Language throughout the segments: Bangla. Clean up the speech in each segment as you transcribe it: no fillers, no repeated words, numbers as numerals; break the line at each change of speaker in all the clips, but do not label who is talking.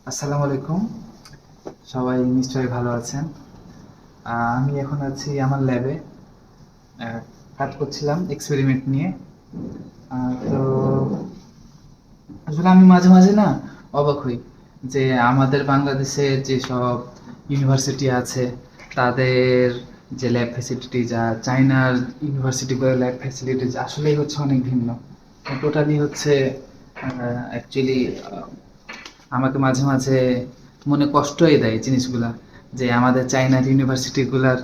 আসসালামু আলাইকুম। সবাই নিশ্চয়ই ভালো আছেন। আমি এখন আছি আমার ল্যাবে, কাজ করছিলাম এক্সপেরিমেন্ট নিয়ে। তো আসলে আমি মাঝে মাঝে না অবাক হই যে আমাদের বাংলাদেশে যেসব ইউনিভার্সিটি আছে তাদের যে ল্যাব ফ্যাসিলিটিজ আর চায়নার ইউনিভার্সিটিগুলোর ল্যাব ফ্যাসিলিটিজ আসলেই হচ্ছে অনেক ভিন্ন। টোটালি হচ্ছে অ্যাকচুয়ালি আমাকে মাঝে মাঝে মনে কষ্টই দেয় জিনিসগুলা, যে আমাদের চায়নার ইউনিভার্সিটিগুলার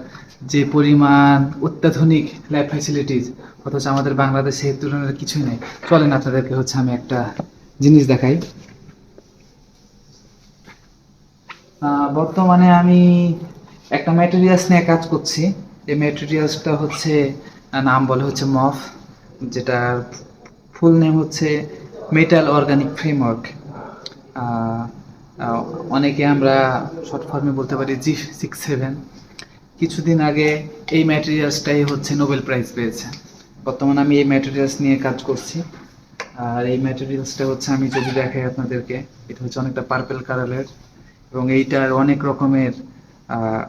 যে পরিমাণ অত্যাধুনিক ল্যাব ফ্যাসিলিটিস, অথচ আমাদের বাংলাদেশে এর তুলনায় কিছুই নেই। চলেন আপনাদেরকে হচ্ছে আমি একটা জিনিস দেখাই। বর্তমানে আমি একটা ম্যাটেরিয়ালস নিয়ে কাজ করছি। এই ম্যাটেরিয়ালসটা হচ্ছে নাম বলে হচ্ছে মফ, যেটার ফুল নেম হচ্ছে মেটাল অর্গানিক ফ্রেমওয়ার্ক। আহ, আহ, অনেকে আমরা শর্ট ফর্মে বলতে পারি G67। কিছুদিন আগে এই ম্যাটেরিয়ালসটাই হচ্ছে নোবেল প্রাইজ পেয়েছে। বর্তমানে আমি এই ম্যাটেরিয়ালস নিয়ে কাজ করছি। আর এই ম্যাটেরিয়ালসটা হচ্ছে, আমি যদি দেখাই আপনাদেরকে, এটা হচ্ছে অনেকটা পার্পেল কালারের, এবং এইটার অনেক রকমের আহ,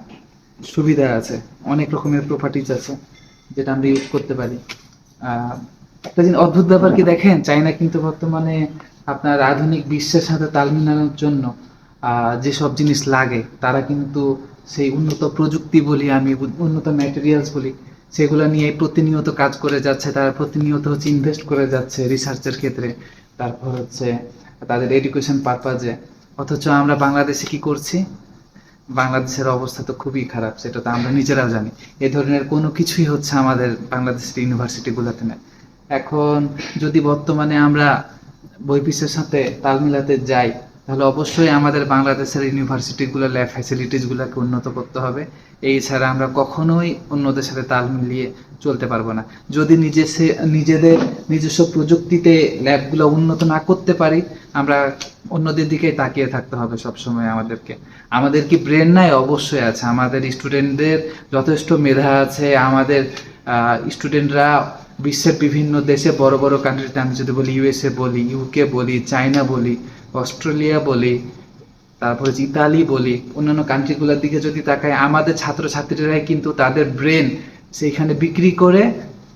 সুবিধা আছে, অনেক রকমের প্রপার্টিজ আছে যেটা আমরা ইউজ করতে পারি। আহ, একটা জিনিস অদ্ভুত ব্যাপার কি দেখেন, চায়না কিন্তু বর্তমানে আপনার আধুনিক বিশ্বের সাথে তাল মিলানোর জন্য যেসব জিনিস লাগে তারা কিন্তু সেই উন্নত প্রযুক্তি বলি, আমি উন্নত ম্যাটেরিয়ালস বলি, সেগুলো নিয়ে প্রতিনিয়ত কাজ করে যাচ্ছে। তারা প্রতিনিয়ত হচ্ছে ইনভেস্ট করে যাচ্ছে রিসার্চের ক্ষেত্রে, তারপর হচ্ছে তাদের এডুকেশন পারপাজে। অথচ আমরা বাংলাদেশে কি করছি? বাংলাদেশের অবস্থা তো খুবই খারাপ, সেটা তো আমরা নিজেরাও জানি। এ ধরনের কোনো কিছুই হচ্ছে আমাদের বাংলাদেশের ইউনিভার্সিটিগুলোতে নেই। এখন যদি বর্তমানে আমরা বহির্বিশ্বের সাথে তাল মিলাতে যাই, তাহলে অবশ্যই আমাদের বাংলাদেশের ইউনিভার্সিটিগুলো ল্যাব ফ্যাসিলিটিসগুলোকে উন্নত করতে হবে। এই ছাড়া আমরা কখনোই অন্যদের সাথে তাল মিলিয়ে চলতে পারবো না। যদি নিজেদের নিজস্ব প্রযুক্তিতে ল্যাবগুলো উন্নত না করতে পারি, আমরা অন্যদের দিকে তাকিয়ে থাকতে হবে সবসময় আমাদেরকে। আমাদের কি ব্রেন নাই? অবশ্যই আছে। আমাদের স্টুডেন্টদের যথেষ্ট মেধা আছে। আমাদের স্টুডেন্টরা বিশ্বের বিভিন্ন দেশে, বড় বড় কান্ট্রিতে, আমি যদি বলি ইউএসএ বলি, ইউকে বলি, চায়না বলি, অস্ট্রেলিয়া বলি, তারপরে ইতালি বলি, অন্যান্য কান্ট্রিগুলোর দিকে যদি তাকাই, আমাদের ছাত্রছাত্রীরাই কিন্তু তাদের ব্রেন সেইখানে বিক্রি করে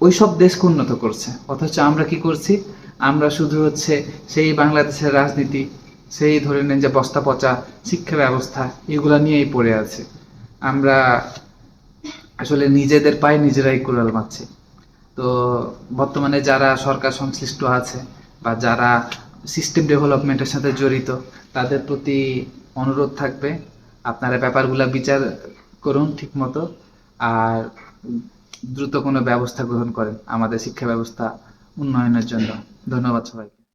ওই সব দেশকে উন্নত করছে। অথচ আমরা কি করছি? আমরা শুধু হচ্ছে সেই বাংলাদেশের রাজনীতি, সেই ধরে নেন যে বস্তা পচা শিক্ষা ব্যবস্থা, এগুলা নিয়েই পড়ে আছে। আমরা আসলে নিজেদের পায়ে নিজেরাই কুড়াল মারছি। তো বর্তমানে যারা সরকার সংশ্লিষ্ট আছে বা যারা সিস্টেম ডেভেলপমেন্টের সাথে জড়িত, তাদের প্রতি অনুরোধ থাকবে, আপনারা ব্যাপারগুলো বিচার করুন ঠিক মতো, আর দ্রুত কোনো ব্যবস্থা গ্রহণ করেন আমাদের শিক্ষা ব্যবস্থা উন্নয়নের জন্য। ধন্যবাদ সবাই।